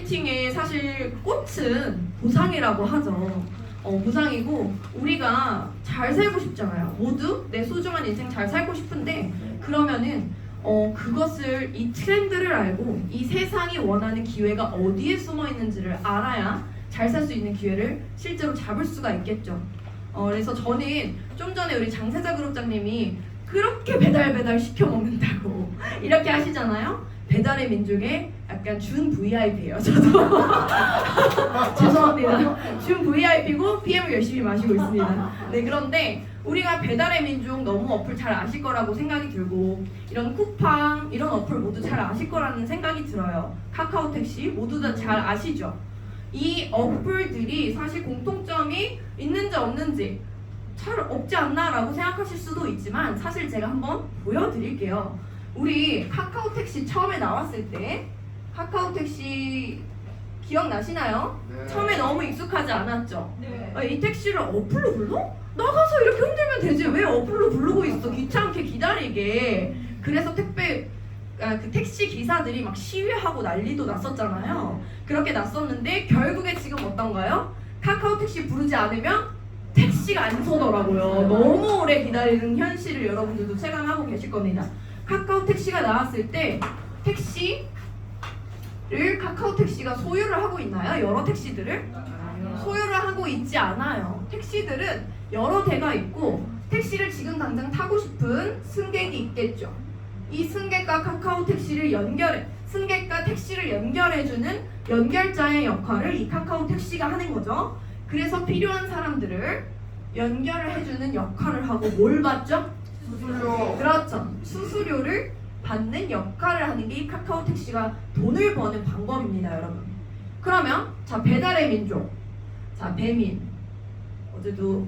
마케팅의 사실 꽃은 보상이라고 하죠. 보상이고 우리가 잘 살고 싶잖아요. 모두 내 소중한 인생 잘 살고 싶은데 그러면은 그것을 이 트렌드를 알고 이 세상이 원하는 기회가 어디에 숨어 있는지를 알아야 잘 살 수 있는 기회를 실제로 잡을 수가 있겠죠. 그래서 저는 좀 전에 우리 장세자 그룹장님이 그렇게 배달 시켜 먹는다고 이렇게 하시잖아요. 배달의 민족의 약간 준 VIP예요. 저도 죄송합니다. 준 VIP고 PM을 열심히 마시고 있습니다. 네, 그런데 우리가 배달의 민족 너무 어플 잘 아실 거라고 생각이 들고 이런 쿠팡 이런 어플 모두 잘 아실 거라는 생각이 들어요. 카카오 택시 모두 다 잘 아시죠? 이 어플들이 사실 공통점이 있는지 없는지 잘 없지 않나 라고 생각하실 수도 있지만 사실 제가 한번 보여드릴게요. 우리 카카오 택시 처음에 나왔을 때 카카오 택시 기억나시나요? 네. 처음에 너무 익숙하지 않았죠? 네. 이 택시를 어플로 불러? 나가서 이렇게 흔들면 되지 왜 어플로 부르고 있어? 귀찮게 기다리게. 그래서 그 택시 기사들이 막 시위하고 난리도 났었잖아요. 그렇게 났었는데 결국에 지금 어떤가요? 카카오 택시 부르지 않으면 택시가 안 서더라고요. 너무 오래 기다리는 현실을 여러분들도 체감하고 계실 겁니다. 카카오 택시가 나왔을 때 택시를 카카오 택시가 소유를 하고 있나요? 여러 택시들을? 소유를 하고 있지 않아요. 택시들은 여러 대가 있고 택시를 지금 당장 타고 싶은 승객이 있겠죠. 이 승객과 카카오 택시를 승객과 택시를 연결해주는 연결자의 역할을 이 카카오 택시가 하는 거죠. 그래서 필요한 사람들을 연결을 해주는 역할을 하고 뭘 받죠? 수수료. 그렇죠. 수수료를 받는 역할을 하는 게 이 카카오 택시가 돈을 버는 방법입니다, 여러분. 그러면 자 배달의 민족, 자 배민 어제도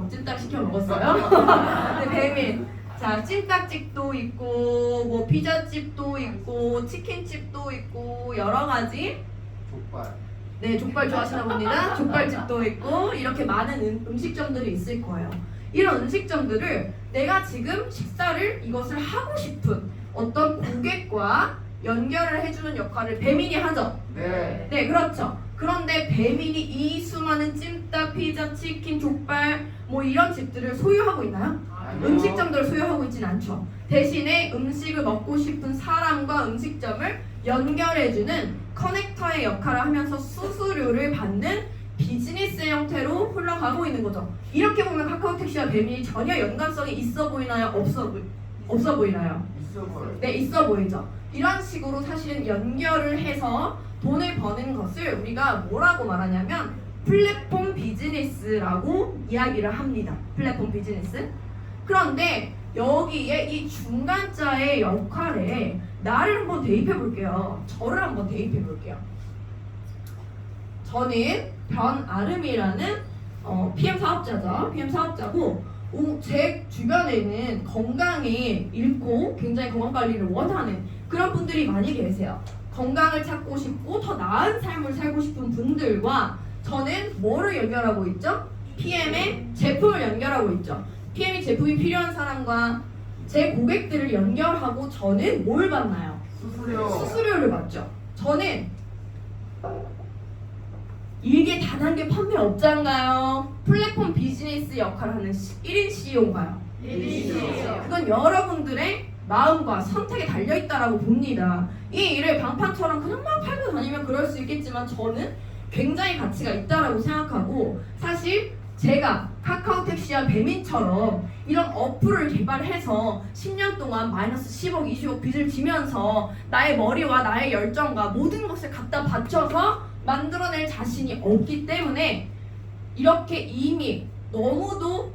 찜닭 시켜 먹었어요. 네, 배민. 자 찜닭집도 있고 뭐 피자집도 있고 치킨집도 있고 여러 가지. 족발. 네, 족발 좋아하시나 봅니다. 족발집도 있고 이렇게 많은 음식점들이 있을 거예요. 이런 음식점들을 내가 지금 식사를 이것을 하고 싶은 어떤 고객과 연결을 해주는 역할을 배민이 하죠. 네. 네, 그렇죠. 그런데 배민이 이 수많은 찜닭, 피자, 치킨, 족발 뭐 이런 집들을 소유하고 있나요? 아니요. 음식점들을 소유하고 있진 않죠. 대신에 음식을 먹고 싶은 사람과 음식점을 연결해주는 커넥터의 역할을 하면서 수수료를 받는 비즈니스 형태로 흘러가고 있는 거죠. 이렇게 보면 카카오 택시와 배민이 전혀 연관성이 있어 보이나요? 없어 보이나요? 있어 보여. 네, 있어 보이죠. 이런 식으로 사실은 연결을 해서 돈을 버는 것을 우리가 뭐라고 말하냐면 플랫폼 비즈니스라고 이야기를 합니다. 플랫폼 비즈니스. 그런데 여기에 이 중간자의 역할에 나를 한번 대입해 볼게요. 저를 한번 대입해 볼게요. 저는 변아름이라는 PM 사업자죠. PM 사업자고 제 주변에는 건강에 잃고 굉장히 건강관리를 원하는 그런 분들이 많이 계세요. 건강을 찾고 싶고 더 나은 삶을 살고 싶은 분들과 저는 뭐를 연결하고 있죠? PM의 제품을 연결하고 있죠. PM이 제품이 필요한 사람과 제 고객들을 연결하고 저는 뭘 받나요? 수수료. 수수료를 받죠. 저는 일개 다단계 판매업자인가요? 플랫폼 비즈니스 역할을 하는 1인 CEO인가요? 그건 여러분들의 마음과 선택에 달려있다라고 봅니다. 이 일을 방판처럼 그냥 막 팔고 다니면 그럴 수 있겠지만 저는 굉장히 가치가 있다라고 생각하고 사실 제가 카카오 택시와 배민처럼 이런 어플을 개발해서 10년 동안 마이너스 10억, 20억 빚을 지면서 나의 머리와 나의 열정과 모든 것을 갖다 바쳐서 만들어낼 자신이 없기 때문에 이렇게 이미 너무도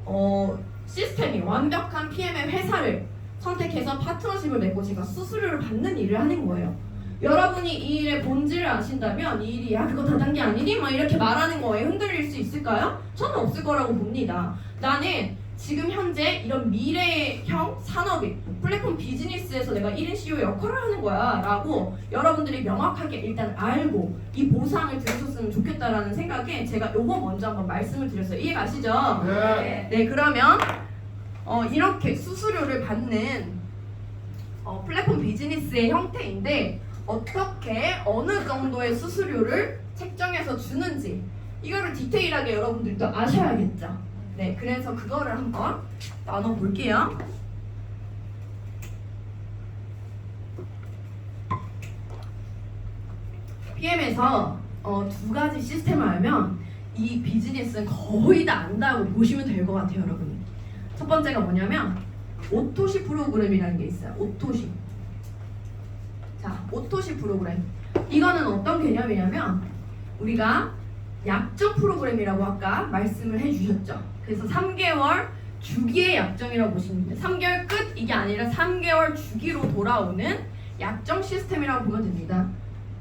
시스템이 완벽한 PM의 회사를 선택해서 파트너십을 맺고 제가 수수료를 받는 일을 하는 거예요. 여러분이 이 일의 본질을 아신다면 이 일이 야 그거 다단계 아니니? 막 이렇게 말하는 거에 흔들릴 수 있을까요? 저는 없을 거라고 봅니다. 나는 지금 현재 이런 미래형 산업인 플랫폼 비즈니스에서 내가 1인 CEO 역할을 하는 거야 라고 여러분들이 명확하게 일단 알고 이 보상을 들으셨으면 좋겠다라는 생각에 제가 요거 먼저 한번 말씀을 드렸어요. 이해 가시죠? 네. 네, 그러면 이렇게 수수료를 받는 플랫폼 비즈니스의 형태인데 어떻게 어느 정도의 수수료를 책정해서 주는지 이거를 디테일하게 여러분들도 아셔야겠죠. 네, 그래서 그거를 한번 나눠볼게요. PM에서 두 가지 시스템을 알면 이 비즈니스는 거의 다 안다고 보시면 될 것 같아요, 여러분. 첫 번째가 뭐냐면 오토시 프로그램이라는 게 있어요. 오토시. 자, 오토시 프로그램. 이거는 어떤 개념이냐면 우리가 약정 프로그램이라고 아까 말씀을 해주셨죠. 그래서 3개월 주기의 약정이라고 보시면 돼요. 3개월 끝 이게 아니라 3개월 주기로 돌아오는 약정 시스템이라고 보면 됩니다.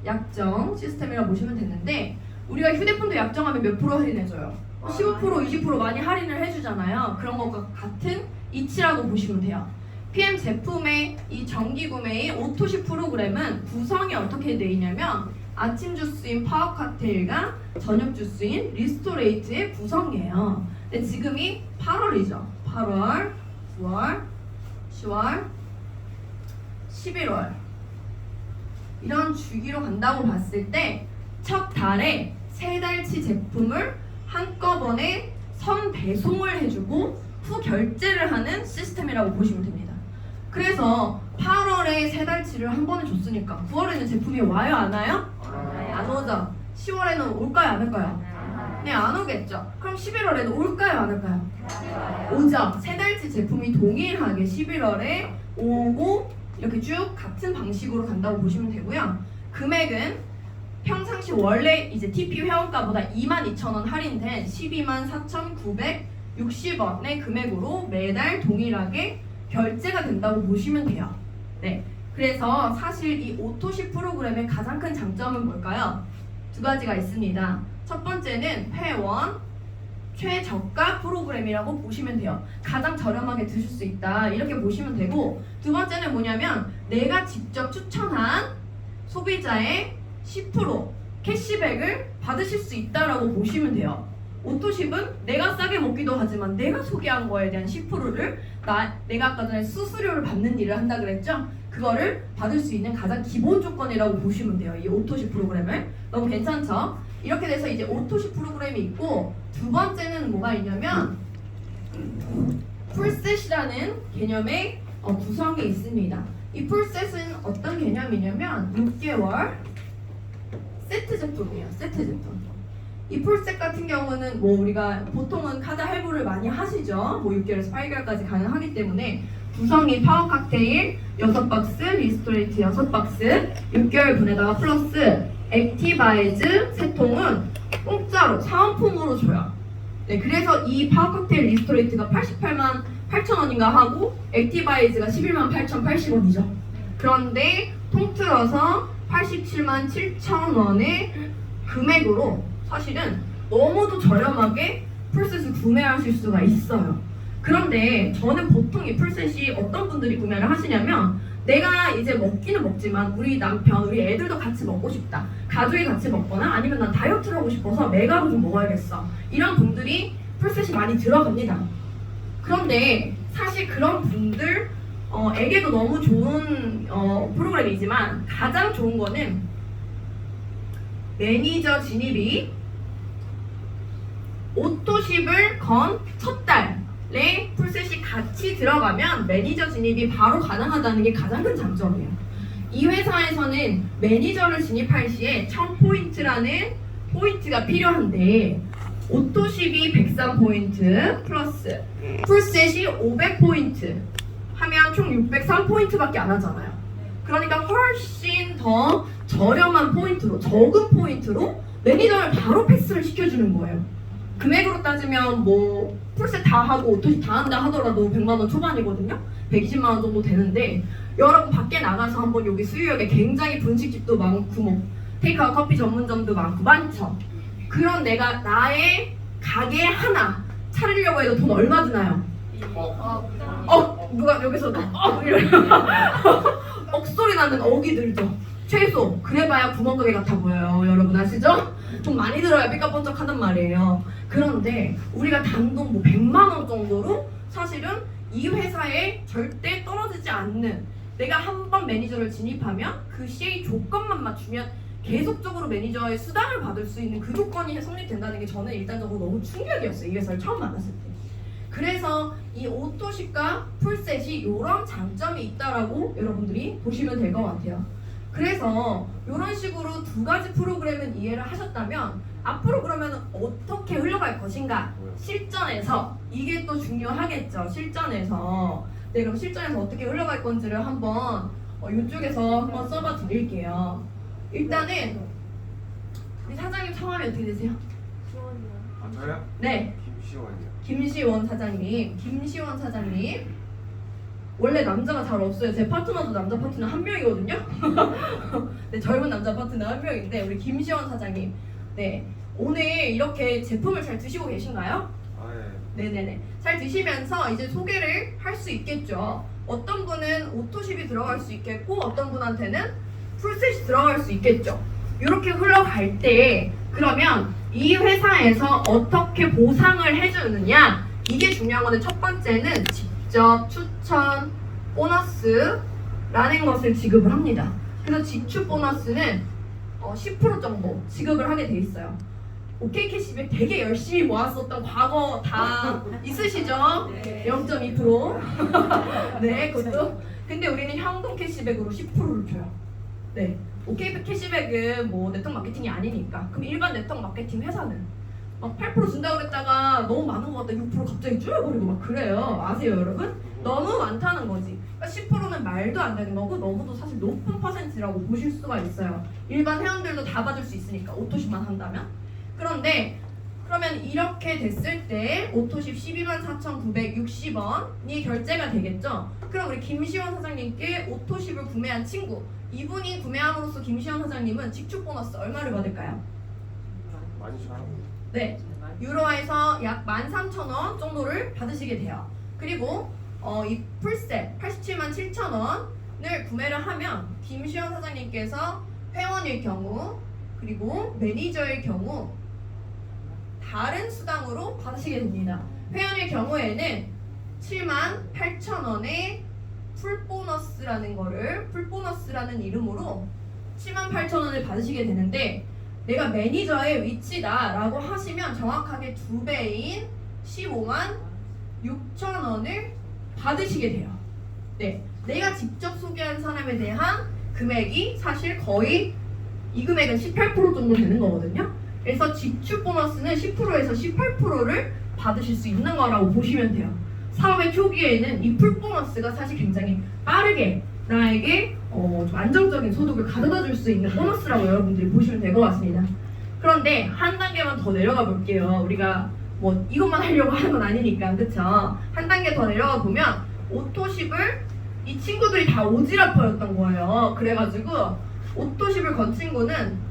약정 시스템이라고 보시면 되는데 우리가 휴대폰도 약정하면 몇 프로 할인해줘요? 15%, 20% 많이 할인을 해주잖아요. 그런 것과 같은 이치라고 보시면 돼요. PM 제품의 이 정기 구매의 오토시 프로그램은 구성이 어떻게 되어 있냐면 아침 주스인 파워 칵테일과 저녁 주스인 리스토레이트의 구성이에요. 근데 지금이 8월이죠. 8월, 9월, 10월, 11월 이런 주기로 간다고 봤을 때 첫 달에 세 달치 제품을 한꺼번에 선 배송을 해주고 후 결제를 하는 시스템이라고 보시면 됩니다. 그래서 8월에 세 달치를 한 번에 줬으니까 9월에는 제품이 와요, 안 와요? 안 오죠. 10월에는 올까요, 안 올까요? 네, 안 오겠죠. 그럼 11월에는 올까요, 안 올까요? 오죠. 세 달치 제품이 동일하게 11월에 오고 이렇게 쭉 같은 방식으로 간다고 보시면 되고요. 금액은 평상시 원래 이제 TP 회원가보다 22,000원 할인된 124,960원의 금액으로 매달 동일하게 결제가 된다고 보시면 돼요. 네, 그래서 사실 이 오토시 프로그램의 가장 큰 장점은 뭘까요? 두 가지가 있습니다. 첫 번째는 회원 최저가 프로그램이라고 보시면 돼요. 가장 저렴하게 드실 수 있다 이렇게 보시면 되고, 두 번째는 뭐냐면 내가 직접 추천한 소비자의 10% 캐시백을 받으실 수 있다라고 보시면 돼요. 오토십은 내가 싸게 먹기도 하지만 내가 소개한 거에 대한 10%를 내가 아까 전에 수수료를 받는 일을 한다 그랬죠? 그거를 받을 수 있는 가장 기본 조건이라고 보시면 돼요. 이 오토십 프로그램을. 너무 괜찮죠? 이렇게 돼서 이제 오토십 프로그램이 있고, 두 번째는 뭐가 있냐면 풀셋이라는 개념의 구성이 있습니다. 이 풀셋은 어떤 개념이냐면 6개월 세트 제품이에요. 세트 제품. 이 풀셋 같은 경우는 뭐 우리가 보통은 카드 할부를 많이 하시죠. 뭐 6개월에서 8개월까지 가능하기 때문에 구성이 파워 칵테일 6박스, 리스토레이트 6박스, 6개월 분에다가 플러스 액티바이즈 3통은 공짜로 사은품으로 줘요. 네, 그래서 이 파워 칵테일 리스토레이트가 88만 8천원인가 하고 액티바이즈가 11만 8,080원이죠. 그런데 통틀어서 87만 7천원의 금액으로 사실은 너무도 저렴하게 풀셋을 구매하실 수가 있어요. 그런데 저는 보통 이 풀셋이 어떤 분들이 구매를 하시냐면, 내가 이제 먹기는 먹지만 우리 남편, 우리 애들도 같이 먹고 싶다, 가족이 같이 먹거나 아니면 난 다이어트를 하고 싶어서 메가로 좀 먹어야겠어, 이런 분들이 풀셋이 많이 들어갑니다. 그런데 사실 그런 분들 에게도 너무 좋은 프로그램이지만 가장 좋은 거는 매니저 진입이 오토십을 건 첫 달에 풀셋이 같이 들어가면 매니저 진입이 바로 가능하다는 게 가장 큰 장점이에요. 이 회사에서는 매니저를 진입할 시에 1000포인트라는 포인트가 필요한데, 오토십이 103포인트 플러스 풀셋이 500포인트 하면 총 603포인트밖에 안 하잖아요. 그러니까 훨씬 더 저렴한 포인트로, 적은 포인트로 매니저를 바로 패스를 시켜주는 거예요. 금액으로 따지면 뭐 풀셋 다 하고 오토십 다 한다 하더라도 100만원 초반이거든요. 120만원 정도 되는데, 여러분 밖에 나가서 한번 여기 수유역에 굉장히 분식집도 많고 뭐 테이크아웃 커피 전문점도 많고 많죠. 그런 내가 나의 가게 하나 차리려고 해도 돈 얼마 드나요? 누가 여기서 이러면 억소리 나는 억이 들죠. 최소 그래봐야 구멍가게 같아 보여요. 여러분 아시죠? 돈 많이 들어야 삐까뻔쩍 하단 말이에요. 그런데 우리가 단돈 뭐 100만원 정도로 사실은 이 회사에 절대 떨어지지 않는 내가 한 번 매니저를 진입하면 그 CA 조건만 맞추면 계속적으로 매니저의 수당을 받을 수 있는 그 조건이 성립된다는 게 저는 일단적으로 너무 충격이었어요. 이 회사를 처음 만났을 때. 그래서 이 오토십과 풀셋이 이런 장점이 있다라고 여러분들이 보시면 될 것 같아요. 그래서 이런 식으로 두 가지 프로그램은 이해를 하셨다면 앞으로 그러면 어떻게 흘러갈 것인가? 실전에서 이게 또 중요하겠죠. 실전에서 네, 그럼 실전에서 어떻게 흘러갈 건지를 한번 이쪽에서 한번 써봐 드릴게요. 일단은 우리 사장님 성함이 어떻게 되세요? 아 저요? 네, 김시원이요. 김시원 사장님. 김시원 사장님. 원래 남자가 잘 없어요. 제 파트너도 남자 파트너 한 명이거든요. 네, 젊은 남자 파트너 한 명인데 우리 김시원 사장님. 네, 오늘 이렇게 제품을 잘 드시고 계신가요? 아 예. 네네네. 잘 드시면서 이제 소개를 할 수 있겠죠. 어떤 분은 오토십이 들어갈 수 있겠고 어떤 분한테는 풀셋이 들어갈 수 있겠죠. 이렇게 흘러갈 때 그러면 이 회사에서 어떻게 보상을 해주느냐, 이게 중요한 건데 첫 번째는 직접 추천 보너스라는 것을 지급을 합니다. 그래서 직축 보너스는 10% 정도 지급을 하게 돼 있어요. OK 캐시백 되게 열심히 모았었던 과거 다 있으시죠? 네. 0.2%. 네, 그것도. 근데 우리는 현금 캐시백으로 10%를 줘요. 네. OK 캐시백은 뭐 네트워크 마케팅이 아니니까. 그럼 일반 네트워크 마케팅 회사는 막 8% 준다고 그랬다가 너무 많은 것 같다 6% 갑자기 줄여버리고 막 그래요. 아세요, 여러분? 너무 많다는 거지. 그러니까 10%는 말도 안 되는 거고 너무도 사실 높은 퍼센트라고 보실 수가 있어요. 일반 회원들도 다 받을 수 있으니까 오토십만 한다면. 그런데 그러면 이렇게 됐을 때 오토십 124,960원이 결제가 되겠죠. 그럼 우리 김시원 사장님께 오토십을 구매한 친구, 이분이 구매함으로써 김시원 사장님은 직축 보너스 얼마를 받을까요? 많이 잘. 네, 유로화에서 약 13,000원 정도를 받으시게 돼요. 그리고 이 풀셋 877,700원을 구매를 하면 김시원 사장님께서 회원일 경우 그리고 매니저일 경우 다른 수당으로 받으시게 됩니다. 회원일 경우에는 78,000원의 풀보너스라는 이름으로 78,000원을 받으시게 되는데, 내가 매니저의 위치다라고 하시면 정확하게 2배인 156,000원을 받으시게 돼요. 네, 내가 직접 소개한 사람에 대한 금액이 사실 거의 이 금액은 18% 정도 되는 거거든요. 그래서 직축 보너스는 10%에서 18%를 받으실 수 있는 거라고 보시면 돼요. 사업의 초기에는 이 풀 보너스가 사실 굉장히 빠르게 나에게 좀 안정적인 소득을 가져다 줄 수 있는 보너스라고 여러분들이 보시면 될 것 같습니다. 그런데 한 단계만 더 내려가 볼게요. 우리가 뭐 이것만 하려고 하는 건 아니니까, 그쵸? 한 단계 더 내려가 보면 오토십을 이 친구들이 다 오지랖퍼였던 거예요. 그래가지고 오토십을 건 친구는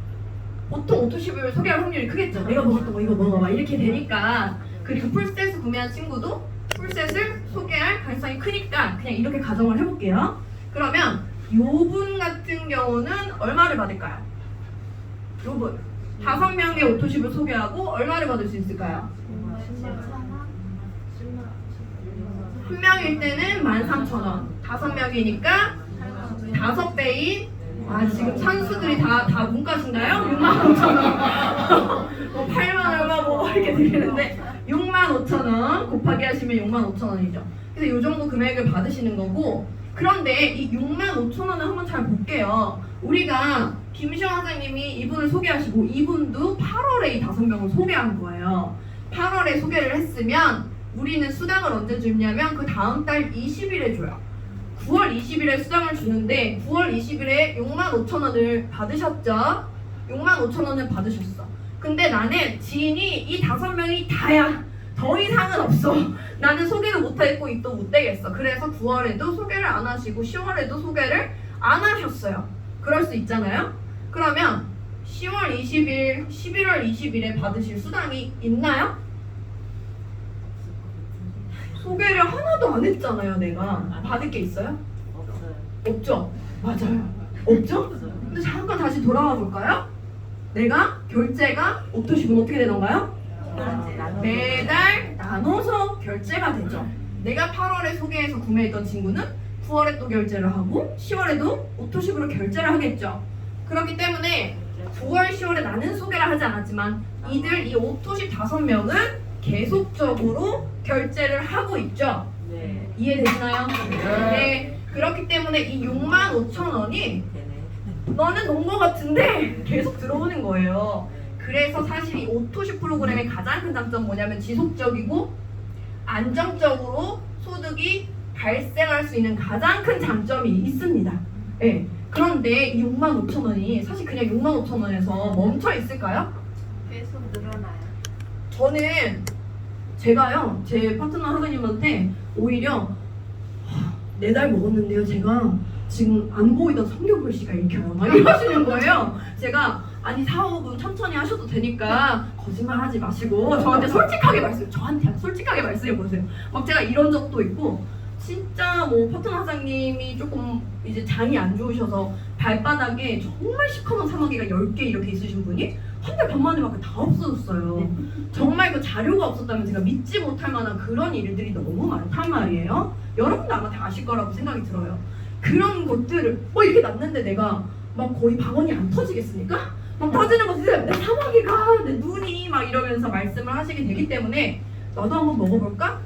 보통 오토십을 소개할 확률이 크겠죠. 내가 먹었던 거 이거 먹어봐 이렇게 되니까. 그리고 풀셋을 구매한 친구도 풀셋을 소개할 가능성이 크니까 그냥 이렇게 가정을 해볼게요. 그러면 요분 같은 경우는 얼마를 받을까요? 요분 5명의 오토십을 소개하고 얼마를 받을 수 있을까요? 한 명일 때는 13,000원, 5명이니까 5배인, 지금 선수들이 다 문과신가요? 65,000원. 뭐 8만 얼마 뭐 이렇게 드리는데 65,000원 곱하기 하시면 65,000원이죠. 그래서 이 정도 금액을 받으시는 거고, 그런데 이 65,000원을 한번 잘 볼게요. 우리가 김시원 사장님이 이분을 소개하시고 이분도 8월에 이 5명을 소개한 거예요. 8월에 소개를 했으면 우리는 수당을 언제 주냐면 그 다음 달 20일에 줘요. 9월 20일에 수당을 주는데 9월 20일에 65,000원을 받으셨죠? 65,000원을 받으셨어. 근데 나는 지인이 이 5명이 다야. 더 이상은 없어. 나는 소개를 못했고 입도 못 되겠어. 그래서 9월에도 소개를 안 하시고 10월에도 소개를 안 하셨어요. 그럴 수 있잖아요. 그러면 10월 20일, 11월 20일에 받으실 수당이 있나요? 소개를 하나도 안 했잖아요. 내가 받을 게 있어요? 없죠? 맞아요. 없죠? 근데 잠깐 다시 돌아와 볼까요? 내가 결제가 오토십은 어떻게 되던가요? 매달 나눠서 결제가 되죠. 내가 8월에 소개해서 구매했던 친구는 9월에 또 결제를 하고 10월에도 오토십으로 결제를 하겠죠. 그렇기 때문에 9월, 10월에 나는 소개를 하지 않았지만 이들 이 오토십 5명은 계속적으로 결제를 하고 있죠. 네. 이해되시나요? 네. 그렇기 때문에 이 65,000원이 되네. 너는 논 거 같은데 계속 들어오는 거예요. 그래서 사실 이 오토십 프로그램의 가장 큰 장점 뭐냐면 지속적이고 안정적으로 소득이 발생할 수 있는 가장 큰 장점이 있습니다. 네. 그런데 이 65,000원이 사실 그냥 65,000원에서 멈춰 있을까요? 계속 늘어나요. 저는 제가요 제 파트너 하나님한테 오히려 4달 먹었는데요 제가 지금 안 보이던 성경 글씨가 읽혀요 막 이러시는 거예요. 제가 아니 사업은 천천히 하셔도 되니까 거짓말 하지 마시고 저한테 솔직하게 말씀해 보세요. 막 제가 이런 적도 있고 진짜 뭐 파트너 사장님이 조금 이제 장이 안 좋으셔서 발바닥에 정말 시커먼 사마귀가 10개 이렇게 있으신 분이 한 달 반 만에 밖에 다 없어졌어요. 정말 그 자료가 없었다면 제가 믿지 못할 만한 그런 일들이 너무 많단 말이에요. 여러분도 아마 다 아실 거라고 생각이 들어요. 그런 것들을 이렇게 났는데 내가 막 거의 방언이 안 터지겠습니까? 막 터지는 것이 내 사마귀가 내 눈이 막 이러면서 말씀을 하시게 되기 때문에 나도 한번 먹어볼까?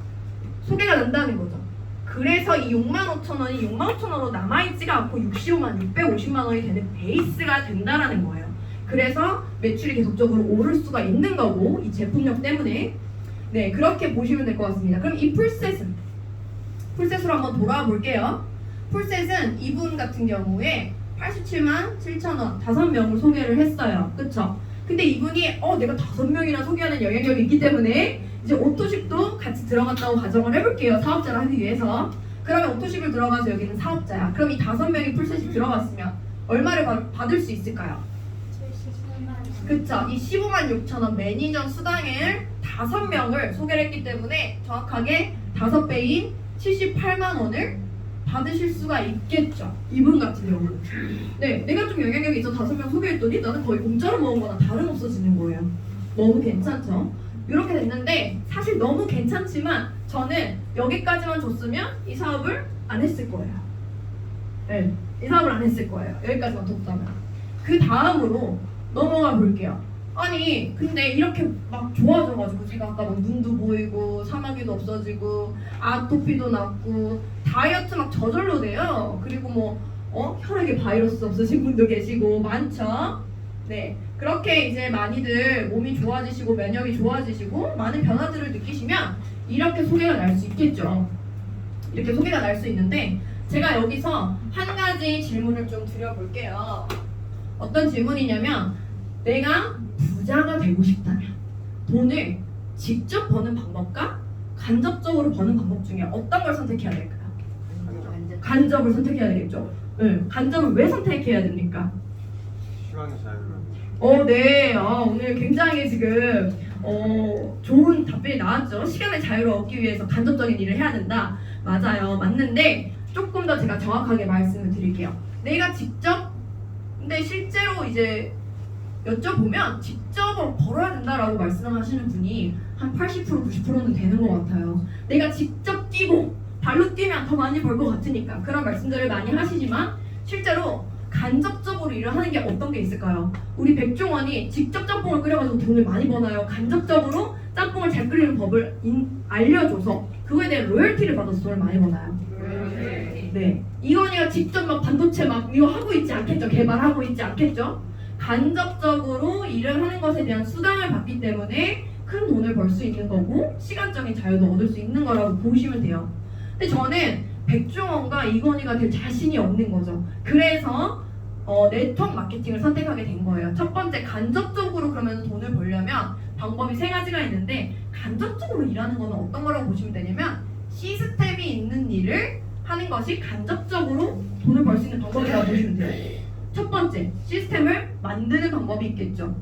소개가 난다는 거죠. 그래서 이 65,000원이 65,000원으로 남아있지가 않고 650만 원이 되는 베이스가 된다라는 거예요. 그래서 매출이 계속적으로 오를 수가 있는 거고 이 제품력 때문에 네 그렇게 보시면 될 것 같습니다. 그럼 이 풀셋으로 한번 돌아와 볼게요. 풀셋은 이분 같은 경우에 87,7,000원 5명을 소개를 했어요. 그쵸? 근데 이분이 내가 5명이나 소개하는 영향력이 있기 때문에 이제 오토십도 같이 들어갔다고 가정을 해볼게요. 사업자를 하기 위해서. 그러면 오토십을 들어가서 여기는 사업자야. 그럼 이 5명이 풀셋이 들어갔으면 얼마를 받을 수 있을까요? 78만. 그쵸? 이 156,000원 매니저 수당을 5명을 소개를 했기 때문에 정확하게 5배인 78만 원을 받으실 수가 있겠죠. 이분 같은 경우는. 네, 내가 좀 영향력이 있어 5명 소개했더니 나는 거의 공짜로 먹은 거나 다름없어지는 거예요. 너무 괜찮죠? 이렇게 됐는데 사실 너무 괜찮지만 저는 여기까지만 줬으면 이 사업을 안 했을 거예요. 네, 이 사업을 안 했을 거예요. 여기까지만 줬다면. 그 다음으로 넘어가 볼게요. 아니 근데 이렇게 막 좋아져가지고 제가 아까 막 눈도 보이고 사마귀도 없어지고 아토피도 낫고 다이어트 막 저절로 돼요. 그리고 뭐 혈액에 바이러스 없으신 분도 계시고 많죠. 네 그렇게 이제 많이들 몸이 좋아지시고 면역이 좋아지시고 많은 변화들을 느끼시면 이렇게 소개가 날 수 있겠죠. 이렇게 소개가 날 수 있는데 제가 여기서 한 가지 질문을 좀 드려볼게요. 어떤 질문이냐면 내가 부자가 되고 싶다면 돈을 직접 버는 방법과 간접적으로 버는 방법 중에 어떤 걸 선택해야 될까요? 간접을 선택해야 되겠죠. 네, 간접을 왜 선택해야 됩니까? 시간의 자유를. 네. 오늘 굉장히 지금 좋은 답변이 나왔죠. 시간의 자유를 얻기 위해서 간접적인 일을 해야 된다. 맞아요. 맞는데 조금 더 제가 정확하게 말씀을 드릴게요. 내가 직접 근데 실제로 이제 여쭤보면 직접 벌어야 된다라고 말씀하시는 분이 한 80% 90%는 되는 것 같아요. 내가 직접 뛰고 발로 뛰면 더 많이 벌 것 같으니까 그런 말씀들을 많이 하시지만 실제로 간접적으로 일을 하는 게 어떤 게 있을까요? 우리 백종원이 직접 짬뽕을 끓여가지고 돈을 많이 버나요? 간접적으로 짬뽕을 잘 끓이는 법을 알려줘서 그거에 대한 로열티를 받아서 돈을 많이 버나요? 네. 이건희가 직접 막 반도체 막 이거 하고 있지 않겠죠? 개발하고 있지 않겠죠? 간접적으로 일을 하는 것에 대한 수당을 받기 때문에 큰 돈을 벌 수 있는 거고 시간적인 자유도 얻을 수 있는 거라고 보시면 돼요. 근데 저는 백종원과 이건희가 될 자신이 없는 거죠. 그래서 네트워크 마케팅을 선택하게 된 거예요. 첫 번째 간접적으로 그러면 돈을 벌려면 방법이 3가지가 있는데 간접적으로 일하는 거는 어떤 거라고 보시면 되냐면 시스템이 있는 일을 하는 것이 간접적으로 돈을 벌 수 있는 방법이라고 보시면 돼요. 첫 번째 시스템을 만드는 방법이 있겠죠.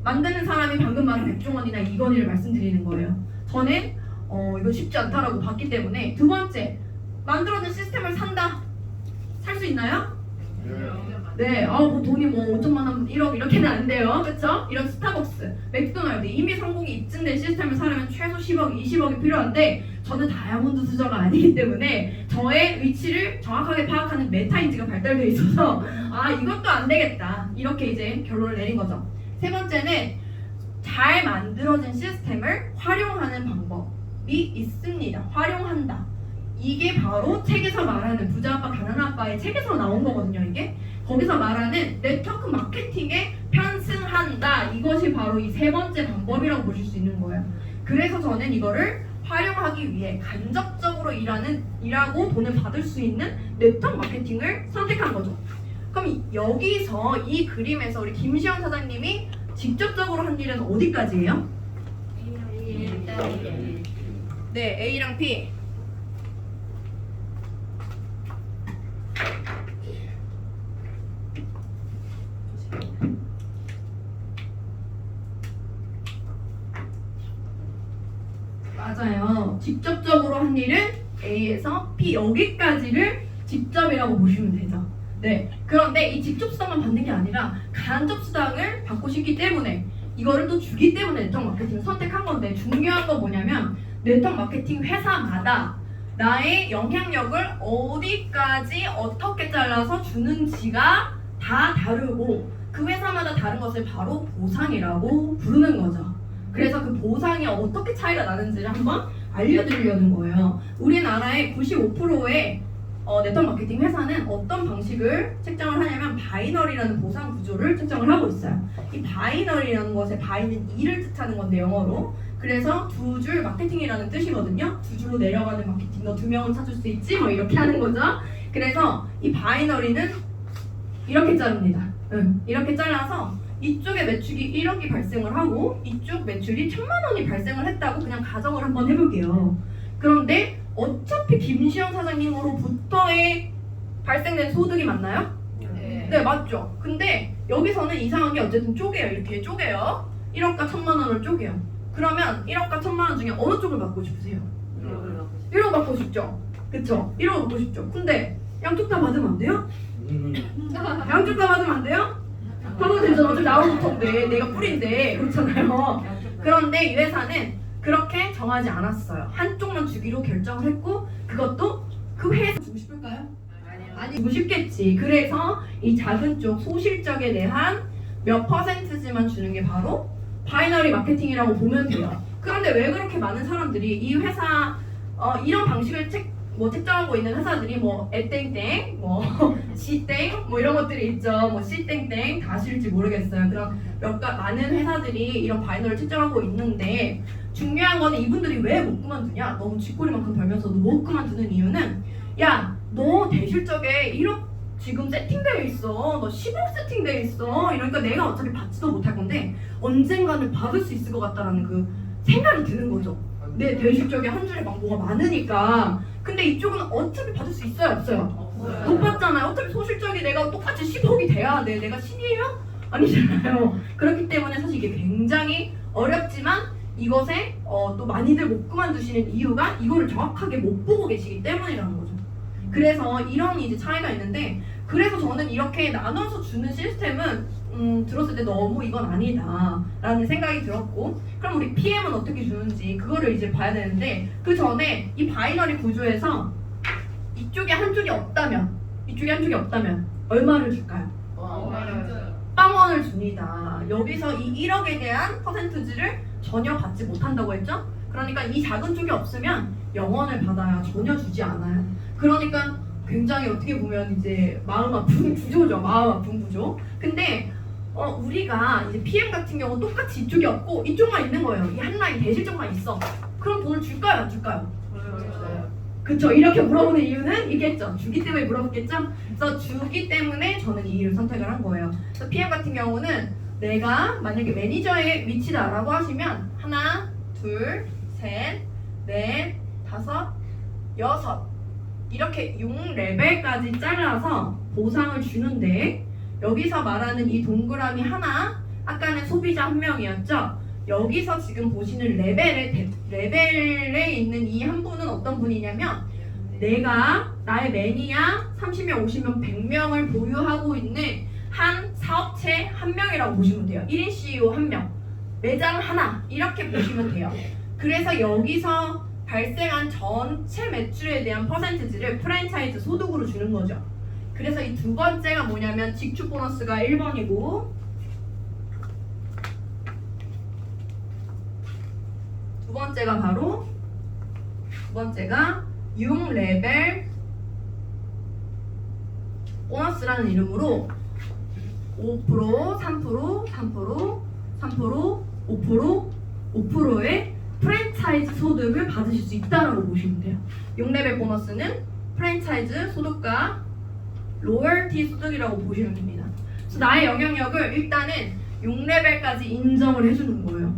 만드는 사람이 방금 말한 백종원이나 이건희를 말씀드리는 거예요. 저는 이거 쉽지 않다라고 봤기 때문에. 두 번째 만들어진 시스템을 산다. 살 수 있나요? 네, 뭐 돈이 뭐 5천만 원, 1억 이렇게는 안 돼요. 그렇죠? 이런 스타벅스, 맥도날드 이미 성공이 입증된 시스템을 사려면 최소 10억, 20억이 필요한데 저는 다이아몬드 수저가 아니기 때문에 저의 위치를 정확하게 파악하는 메타인지가 발달되어 있어서 아 이것도 안 되겠다 이렇게 이제 결론을 내린 거죠. 세 번째는 잘 만들어진 시스템을 활용하는 방법이 있습니다. 활용한다. 이게 바로 책에서 말하는 부자 아빠 가난한 아빠의 책에서 나온 거거든요. 이게 거기서 말하는 네트워크 마케팅에 편승한다. 이것이 바로 이 세 번째 방법이라고 보실 수 있는 거예요. 그래서 저는 이거를 활용하기 위해 간접적으로 일하고 돈을 받을 수 있는 네트워크 마케팅을 선택한 거죠. 그럼 여기서 이 그림에서 우리 김시영 사장님이 직접적으로 한 일은 어디까지예요? 네, A랑 P. 맞아요. 직접적으로 한 일은 A에서 P 여기까지를 직접이라고 보시면 되죠. 네. 그런데 이 직접 수당만 받는 게 아니라 간접 수당을 받고 싶기 때문에 이거를 또 주기 때문에 네트워크 마케팅을 선택한 건데 중요한 건 뭐냐면 네트워크 마케팅 회사마다 나의 영향력을 어디까지 어떻게 잘라서 주는지가 다 다르고 그 회사마다 다른 것을 바로 보상이라고 부르는 거죠. 그래서 그 보상이 어떻게 차이가 나는지를 한번 알려드리려는 거예요. 우리나라의 95%의 네트워크 마케팅 회사는 어떤 방식을 책정을 하냐면 바이너리라는 보상 구조를 책정을 하고 있어요. 이 바이너리라는 것의 바이는 2를 뜻하는 건데 영어로 그래서 두 줄 마케팅이라는 뜻이거든요. 두 줄로 내려가는 마케팅 너 2명은 찾을 수 있지? 뭐 이렇게 하는 거죠. 그래서 이 바이너리는 이렇게 자릅니다. 이렇게 잘라서 이쪽에 매출이 1억이 발생을 하고 이쪽 매출이 1,000만 원이 발생을 했다고 그냥 가정을 한번 해볼게요. 그런데 어차피 김시영 사장님으로부터의 발생된 소득이 맞나요? 네, 맞죠. 근데 여기서는 이상한 게 어쨌든 쪼개요. 이렇게 쪼개요. 1억과 1,000만 원을 쪼개요. 그러면 1억과 1,000만 원 중에 어느 쪽을 받고 싶으세요? 1억 받고 싶죠? 그쵸? 1억 받고 싶죠? 근데 양쪽 다 받으면 안 돼요? 양쪽 다 받으면 안 돼요? 받아도 되잖아. 어차피 나오는 건데 내가 뿌린데 그렇잖아요. 그런데 이 회사는 그렇게 정하지 않았어요. 한쪽만 주기로 결정을 했고 그것도 그 회사 주고 싶을까요? 아니 주고 싶겠지. 그래서 이 작은 쪽 소실적에 대한 몇 퍼센트지만 주는 게 바로 바이너리 마케팅이라고 보면 돼요. 그런데 왜 그렇게 많은 사람들이 이 회사 이런 방식을 책정하고 있는 회사들이 뭐 에땡땡, 뭐 C땡, 뭐 이런 것들이 있죠. 뭐 C땡땡 다 아실지 모르겠어요. 그런 많은 회사들이 이런 바이너를 책정하고 있는데 중요한 거는 이분들이 왜 못 그만두냐? 너무 쥐꼬리만큼 벌면서도 못 그만두는 이유는 야, 너 대실적에 1억 지금 세팅되어 있어. 너 10억 세팅되어 있어. 이러니까 내가 어차피 받지도 못할 건데 언젠가는 받을 수 있을 것 같다라는 그 생각이 드는 거죠. 내 대실적에 한 줄에 막 뭐가 많으니까. 근데 이쪽은 어차피 받을 수 있어요? 없어요? 못 받잖아요. 어차피 소실적이 내가 똑같이 10억이 돼야 돼. 내가 신이에요? 아니잖아요. 그렇기 때문에 사실 이게 굉장히 어렵지만 이것에 또 많이들 못 그만두시는 이유가 이거를 정확하게 못 보고 계시기 때문이라는 거죠. 그래서 이런 이제 차이가 있는데 그래서 저는 이렇게 나눠서 주는 시스템은 들었을 때 너무 이건 아니다 라는 생각이 들었고 그럼 우리 PM은 어떻게 주는지 그거를 이제 봐야 되는데 그 전에 이 바이너리 구조에서 이쪽에 한 줄이 없다면 얼마를 줄까요? 빵원을 줍니다. 여기서 이 1억에 대한 퍼센트지를 전혀 받지 못한다고 했죠? 그러니까 이 작은 쪽이 없으면 0원을 받아요. 전혀 주지 않아요. 그러니까 굉장히 어떻게 보면 이제 마음 아픈 구조죠. 마음 아픈 구조. 근데 우리가 이제 PM 같은 경우 똑같이 이쪽이 없고 이쪽만 있는 거예요. 이 한 라인 대실적만 있어. 그럼 돈을 줄까요? 안 줄까요? 그쵸. 이렇게 물어보는 이유는 있겠죠. 주기 때문에 물어봤겠죠? 그래서 주기 때문에 저는 이 일을 선택을 한 거예요. 그래서 PM 같은 경우는 내가 만약에 매니저의 위치다라고 하시면 하나, 둘, 셋, 넷, 다섯, 여섯 이렇게 6레벨까지 잘라서 보상을 주는데 여기서 말하는 이 동그라미 하나 아까는 소비자 한 명이었죠? 여기서 지금 보시는 레벨에 있는 이 한 분은 어떤 분이냐면 내가 나의 매니아 30명, 50명, 100명을 보유하고 있는 한 사업체 한 명이라고 보시면 돼요. 1인 CEO 한 명, 매장 하나 이렇게 보시면 돼요. 그래서 여기서 발생한 전체 매출에 대한 퍼센티지를 프랜차이즈 소득으로 주는 거죠. 그래서 이 두 번째가 뭐냐면 직축 보너스가 1번이고 두 번째가 6레벨 보너스라는 이름으로 5%, 3%, 3%, 3%, 5%, 5%의 프랜차이즈 소득을 받으실 수 있다라고 보시면 돼요. 6레벨 보너스는 프랜차이즈 소득과 로열티 소득이라고 보시면 됩니다. 그래서 나의 영향력을 일단은 6레벨까지 인정을 해주는 거예요.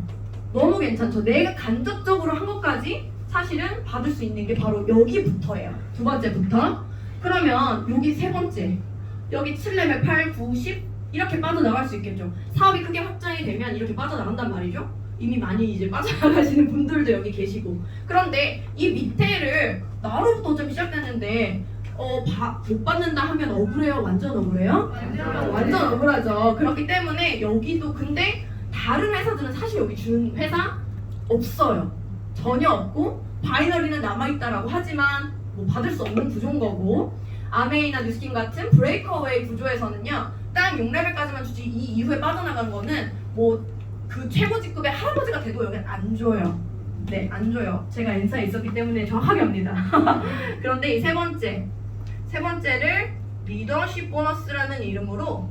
너무 괜찮죠? 내가 간접적으로 한 것까지 사실은 받을 수 있는 게 바로 여기부터예요. 두 번째부터. 그러면 여기 세 번째, 여기 7레벨, 8, 9, 10 이렇게 빠져나갈 수 있겠죠. 사업이 크게 확장이 되면 이렇게 빠져나간단 말이죠. 이미 많이 이제 빠져나가시는 분들도 여기 계시고. 그런데 이 밑에를 나로부터 어차피 시작됐는데 못 받는다 하면 억울해요? 완전 억울해요? 완전 억울하죠. 그렇기 때문에 여기도 근데 다른 회사들은 사실 여기 주는 회사 없어요. 전혀 없고 바이너리는 남아있다라고 하지만 뭐 받을 수 없는 구조인 거고 아메이나 뉴스킨 같은 브레이크어웨이 구조에서는요 딱 6레벨까지만 주지 이 이후에 빠져나간 거는 뭐 그 최고 직급의 할아버지가 돼도 여기 안 줘요. 네, 안 줘요. 제가 엔사에 있었기 때문에 정확하게 압니다. 그런데 이 세 번째를 리더십 보너스라는 이름으로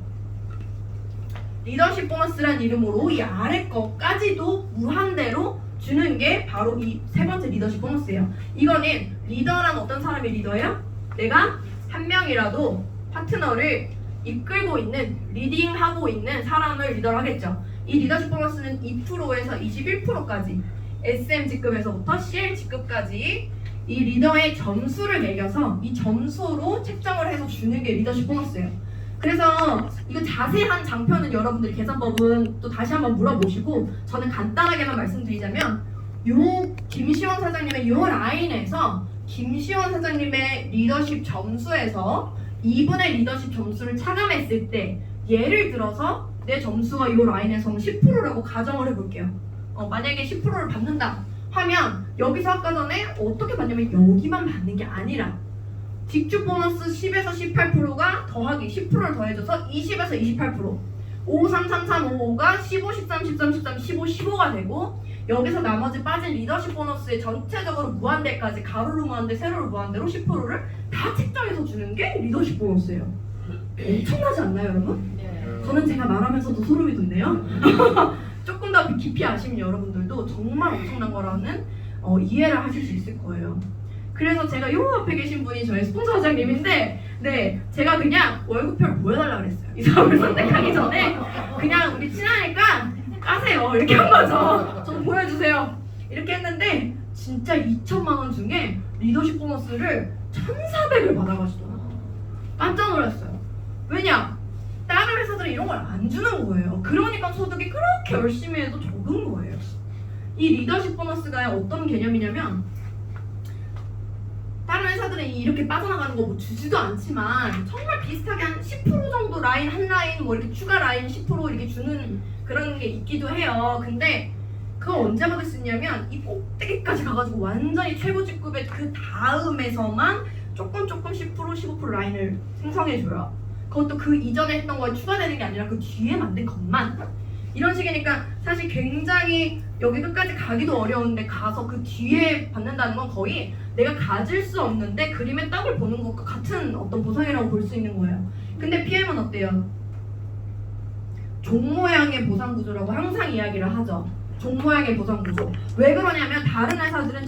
이 아래 거까지도 무한대로 주는 게 바로 이 세 번째 리더십 보너스예요. 이거는 리더란 어떤 사람이 리더예요? 내가 한 명이라도 파트너를 이끌고 있는, 리딩하고 있는 사람을 리더로 하겠죠. 이 리더십 보너스는 2%에서 21%까지 SM 직급에서부터 CL 직급까지 이 리더의 점수를 매겨서 이 점수로 책정을 해서 주는 게 리더십 보너스예요. 그래서 이거 자세한 장표는 여러분들이 계산법은 또 다시 한번 물어보시고 저는 간단하게만 말씀드리자면 요 김시원 사장님의 요 라인에서 김시원 사장님의 리더십 점수에서 이분의 리더십 점수를 차감했을 때 예를 들어서 내 점수가 요 라인에서는 10%라고 가정을 해볼게요. 만약에 10%를 받는다 하면 여기서 아까 전에 어떻게 받냐면 여기만 받는 게 아니라 직축 보너스 10에서 18%가 더하기 10%를 더해줘서 20에서 28% 5, 3, 3, 3, 5, 5가 15, 13, 13, 13, 15, 15가 되고 여기서 나머지 빠진 리더십 보너스의 전체적으로 무한대까지 가로로 무한대, 세로로 무한대로 10%를 다 책정해서 주는 게 리더십 보너스예요. 엄청나지 않나요 여러분? 네. 저는 제가 말하면서도 소름이 돋네요. 조금 더 깊이 아시면 여러분들도 정말 엄청난 거라는 이해를 하실 수 있을 거예요. 그래서 제가 요 앞에 계신 분이 저희 스폰서 사장님인데 네 제가 그냥 월급표를 보여달라고 그랬어요. 이 사람을 선택하기 전에 그냥 우리 친하니까 까세요 이렇게 한 거죠. 저도 보여주세요 이렇게 했는데 진짜 2천만 원 중에 리더십 보너스를 1,400을 받아가시더라고요. 깜짝 놀랐어요. 왜냐? 다른 회사들은 이런 걸 안 주는 거예요. 그러니까 소득이 그렇게 열심히 해도 적은 거예요. 이 리더십 보너스가 어떤 개념이냐면 다른 회사들은 이렇게 빠져나가는 거 뭐 주지도 않지만 정말 비슷하게 한 10% 정도 라인 한 라인 뭐 이렇게 추가 라인 10% 이렇게 주는 그런 게 있기도 해요. 근데 그거 언제 받을 수 있냐면 이 꼭대기까지 가가지고 완전히 최고 직급의 그 다음에서만 조금 10% 15% 라인을 생성해줘요. 그것도 그 이전에 했던 거에 추가되는 게 아니라 그 뒤에 만든 것만 이런 식이니까 사실 굉장히 여기 끝까지 가기도 어려운데 가서 그 뒤에 받는다는 건 거의 내가 가질 수 없는데 그림의 떡을 보는 것과 같은 어떤 보상이라고 볼 수 있는 거예요. 근데 PM은 어때요? 종 모양의 보상 구조라고 항상 이야기를 하죠. 종 모양의 보상 구조. 왜 그러냐면 다른 회사들은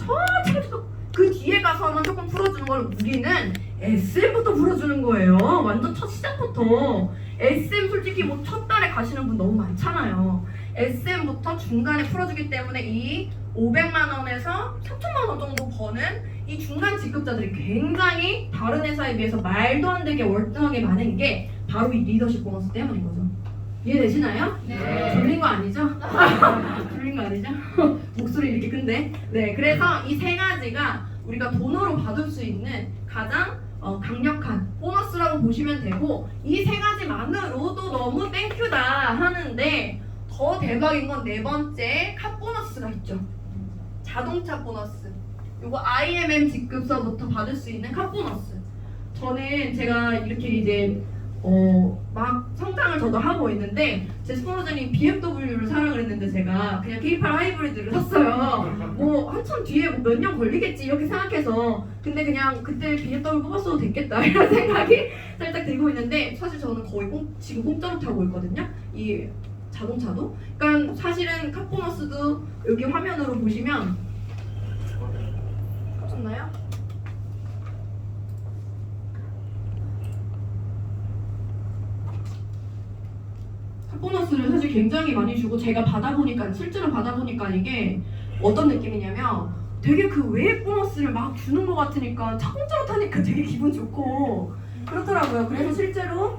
그 뒤에 가서는 조금 풀어주는 걸 우리는 SM부터 풀어주는 거예요. 완전 첫 시작부터. SM 솔직히 뭐 첫 달에 가시는 분 너무 많잖아요. SM부터 중간에 풀어주기 때문에 이 500만 원에서 3천만 원 정도 버는 이 중간 직급자들이 굉장히 다른 회사에 비해서 말도 안 되게 월등하게 많은 게 바로 이 리더십 보너스 때문인 거죠. 이해되시나요? 네. 졸린 거 아니죠? 졸린 거 아니죠? 목소리 이렇게 큰데. 네, 그래서 이 세 가지가 우리가 돈으로 받을 수 있는 가장 강력한 보너스라고 보시면 되고 이 세 가지만으로도 너무 땡큐다 하는데 더 대박인 건 네 번째 카 보너스가 있죠. 자동차 보너스. 요거 IMM 직급서부터 받을 수 있는 카보너스. 저는 제가 이렇게 이제 막 성장을 저도 하고 있는데 제 스포너즈님 BMW를 사랑을 했는데 제가 그냥 K8 하이브리드를 샀어요. 뭐 한참 뒤에 뭐 몇 년 걸리겠지 이렇게 생각해서 근데 그냥 그때 BMW 뽑았어도 됐겠다 이런 생각이 살짝 들고 있는데 사실 저는 거의 지금 공짜로 타고 있거든요. 이 자동차도. 그러니까 사실은 카보너스도 여기 화면으로 보시면 깜짝나요? 보너스를 사실 굉장히 많이 주고 제가 받아보니까 실제로 받아보니까 이게 어떤 느낌이냐면 되게 그 외액 보너스를 막 주는 것 같으니까 차 공짜로 타니까 되게 기분 좋고 그렇더라고요. 그래서 실제로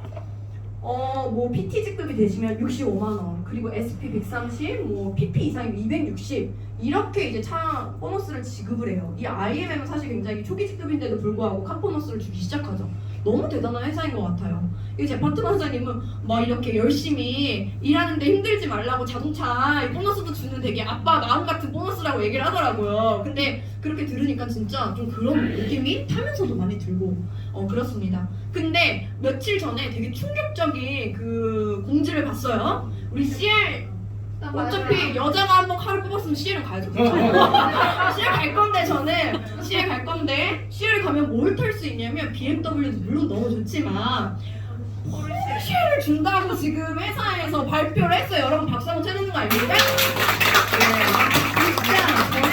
뭐 PT 직급이 되시면 65만 원 그리고 SP 130, 뭐 PP 이상이면 260 이렇게 이제 차 보너스를 지급을 해요. 이 IMM은 사실 굉장히 초기 직급인데도 불구하고 카 보너스를 주기 시작하죠. 너무 대단한 회사인 것 같아요. 제 파트너 회사님은 막 이렇게 열심히 일하는데 힘들지 말라고 자동차 보너스도 주는 되게 아빠 마음 같은 보너스라고 얘기를 하더라고요. 근데 그렇게 들으니까 진짜 좀 그런 느낌이 타면서도 많이 들고 그렇습니다. 근데 며칠 전에 되게 충격적인 그 공지를 봤어요. 우리 CL 어차피 여자가 한번 칼을 뽑았으면 CL을 가야죠. 그쵸? CL 갈 건데 저는 CL 갈 건데 CL 가면 뭘 탈 수 있냐면 BMW도 물론 너무 좋지만 포르쉐를 준다고 지금 회사에서 발표를 했어요. 여러분 박수 한번 쳐주는 거 아닙니까? 네, 진짜 저는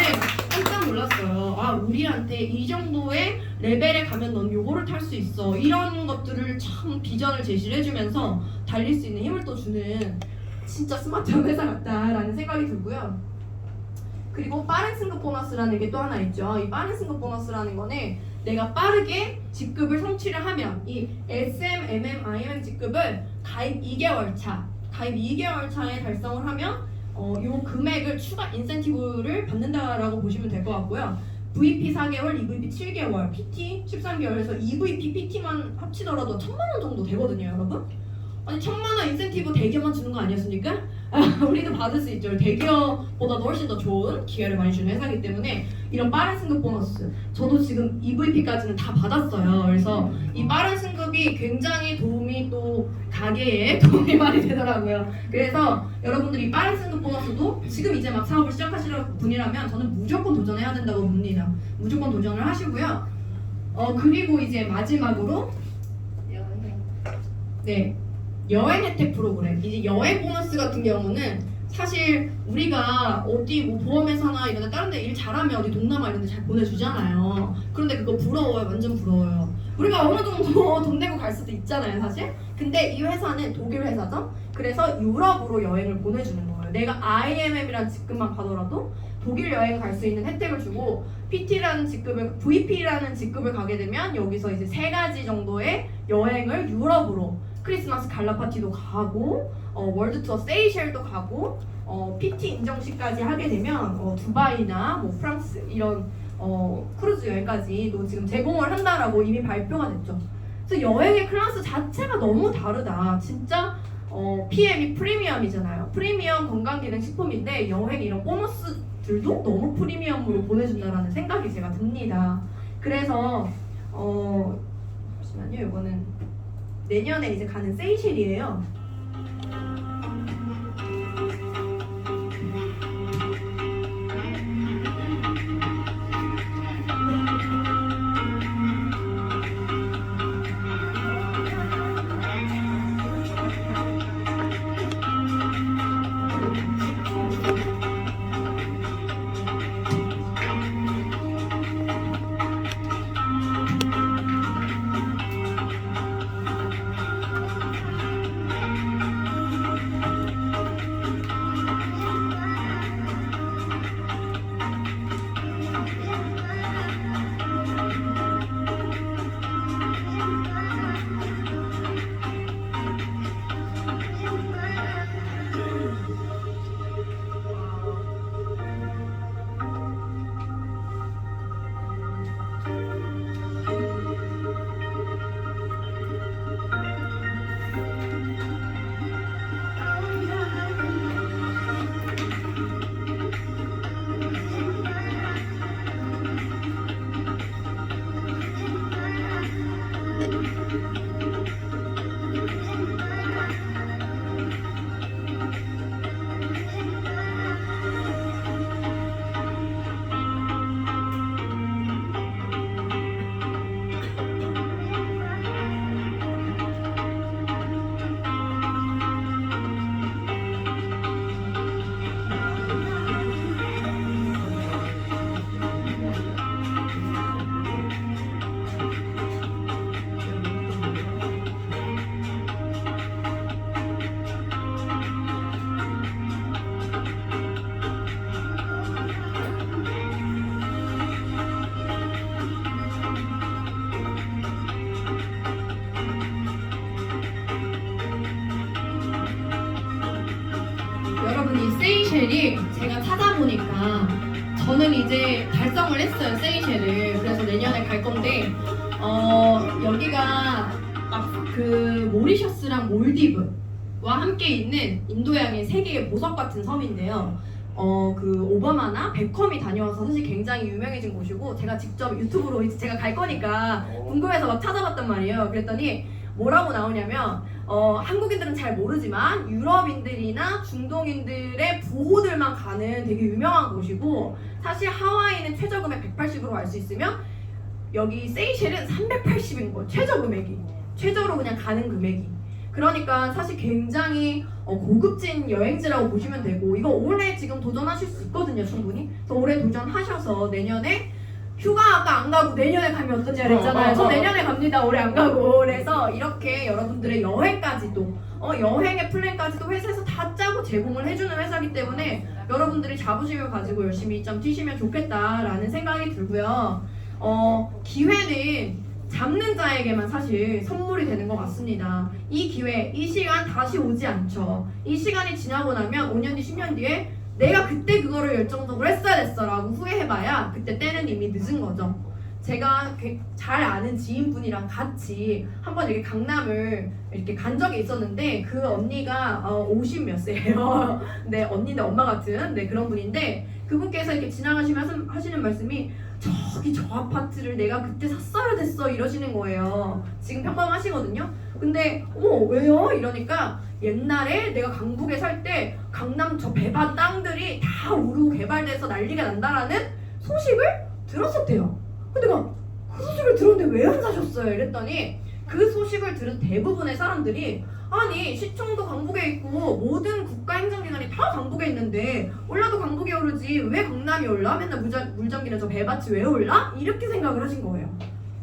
깜짝 놀랐어요. 아 우리한테 이 정도의 레벨에 가면 넌 요거를 탈 수 있어. 이런 것들을 참 비전을 제시를 해주면서 달릴 수 있는 힘을 또 주는 진짜 스마트한 회사 같다라는 생각이 들고요. 그리고 빠른 승급 보너스라는 게 또 하나 있죠. 이 빠른 승급 보너스라는 거는 내가 빠르게 직급을 성취를 하면 이 SM, MM, IMM 직급을 가입 2개월 차에 달성을 하면 요 금액을 추가 인센티브를 받는다라고 보시면 될 것 같고요. VP 4개월, EVP 7개월, PT 13개월에서 EVP, PT만 합치더라도 1,000만 원 정도 되거든요, 여러분. 아니 1,000만 원 인센티브 대기업만 주는 거 아니었습니까? 우리도 받을 수 있죠. 대기업보다도 훨씬 더 좋은 기회를 많이 주는 회사이기 때문에 이런 빠른 승급 보너스 저도 지금 EVP까지는 다 받았어요. 그래서 이 빠른 승급이 굉장히 도움이 또 가게에 도움이 많이 되더라고요. 그래서 여러분들이 빠른 승급 보너스도 지금 이제 막 사업을 시작하시는 분이라면 저는 무조건 도전해야 된다고 봅니다. 무조건 도전을 하시고요. 그리고 이제 마지막으로 네. 여행 혜택 프로그램. 이제 여행 보너스 같은 경우는 사실 우리가 어디 뭐 보험회사나 이런 데 다른 데 일 잘하면 어디 동남아 이런 데 잘 보내주잖아요. 그런데 그거 부러워요. 완전 부러워요. 우리가 어느 정도 돈 내고 갈 수도 있잖아요, 사실. 근데 이 회사는 독일 회사죠. 그래서 유럽으로 여행을 보내주는 거예요. 내가 IMM이라는 직급만 가더라도 독일 여행 갈 수 있는 혜택을 주고 PT라는 직급을, VP라는 직급을 가게 되면 여기서 이제 3가지 정도의 여행을 유럽으로 크리스마스 갈라 파티도 가고 월드 투어 세이셸도 가고 PT 인정식까지 하게 되면 두바이나 뭐 프랑스 이런 크루즈 여행까지도 지금 제공을 한다라고 이미 발표가 됐죠. 그래서 여행의 클래스 자체가 너무 다르다. 진짜 PM이 프리미엄이잖아요. 프리미엄 건강기능식품인데 여행 이런 보너스들도 너무 프리미엄으로 보내준다라는 생각이 제가 듭니다. 그래서 잠시만요. 이거는 내년에 이제 가는 세이셸이에요. 세이셸이 제가 찾아보니까 저는 이제 달성을 했어요, 세이셸을. 그래서 내년에 갈 건데 여기가 그 모리셔스랑 몰디브와 함께 있는 인도양의 세계의 보석 같은 섬인데요. 그 오바마나 베컴이 다녀와서 사실 굉장히 유명해진 곳이고, 제가 직접 유튜브로 이제 제가 갈 거니까 궁금해서 막 찾아봤단 말이에요. 그랬더니 뭐라고 나오냐면 한국인들은 잘 모르지만 유럽인들이나 중동인들의 부호들만 가는 되게 유명한 곳이고, 사실 하와이는 최저 금액 180으로 갈 수 있으면 여기 세이셸은 380인 거예요. 최저 금액이. 최저로 그냥 가는 금액이. 그러니까 사실 굉장히 고급진 여행지라고 보시면 되고, 이거 올해 지금 도전하실 수 있거든요, 충분히. 그래서 올해 도전하셔서 내년에 휴가 아까 안 가고 내년에 가면 어떠냐 그랬잖아요. 저 내년에 갑니다. 올해 안 가고. 그래서 이렇게 여러분들의 여행까지도 여행의 플랜까지도 회사에서 다 짜고 제공을 해주는 회사이기 때문에 여러분들이 자부심을 가지고 열심히 좀 뛰시면 좋겠다라는 생각이 들고요. 기회는 잡는 자에게만 사실 선물이 되는 것 같습니다. 이 기회, 이 시간 다시 오지 않죠. 이 시간이 지나고 나면 5년 뒤, 10년 뒤에 내가 그때 그거를 열정적으로 했어야 됐어 라고 후회해봐야 그때 때는 이미 늦은 거죠. 제가 잘 아는 지인분이랑 같이 한번 이렇게 강남을 이렇게 간 적이 있었는데, 그 언니가 50 몇 세예요. 네, 언니네 엄마 같은 그런 분인데, 그분께서 이렇게 지나가시면서 하시는 말씀이 저기 저 아파트를 내가 그때 샀어야 됐어 이러시는 거예요. 지금 평범하시거든요. 근데 왜요? 이러니까 옛날에 내가 강북에 살 때 강남 저 배밭 땅들이 다 오르고 개발돼서 난리가 난다라는 소식을 들었었대요. 근데 그 소식을 들었는데 왜 안 사셨어요? 이랬더니 그 소식을 들은 대부분의 사람들이, 아니 시청도 강북에 있고 모든 국가행정기관이 다 강북에 있는데 올라도 강북에 오르지 왜 강남이 올라? 맨날 물 잠기는 저 배밭이 왜 올라? 이렇게 생각을 하신 거예요.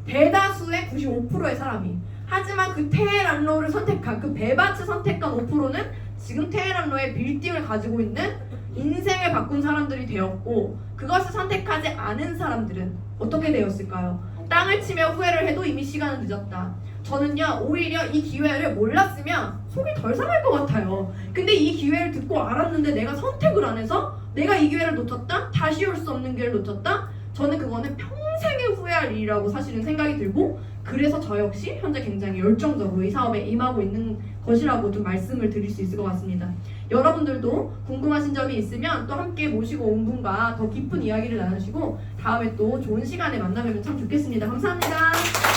대다수의 95%의 사람이. 하지만 그 테헤란로를 선택한, 그 배밭을 선택한 5%는 지금 테헤란로의 빌딩을 가지고 있는 인생을 바꾼 사람들이 되었고, 그것을 선택하지 않은 사람들은 어떻게 되었을까요? 땅을 치며 후회를 해도 이미 시간은 늦었다. 저는요, 오히려 이 기회를 몰랐으면 속이 덜 상할 것 같아요. 근데 이 기회를 듣고 알았는데 내가 선택을 안 해서 내가 이 기회를 놓쳤다? 다시 올 수 없는 기회를 놓쳤다? 저는 그거는 평생에 후회할 일이라고 사실은 생각이 들고, 그래서 저 역시 현재 굉장히 열정적으로 이 사업에 임하고 있는 것이라고 좀 말씀을 드릴 수 있을 것 같습니다. 여러분들도 궁금하신 점이 있으면 또 함께 모시고 온 분과 더 깊은 이야기를 나누시고 다음에 또 좋은 시간에 만나면 참 좋겠습니다. 감사합니다.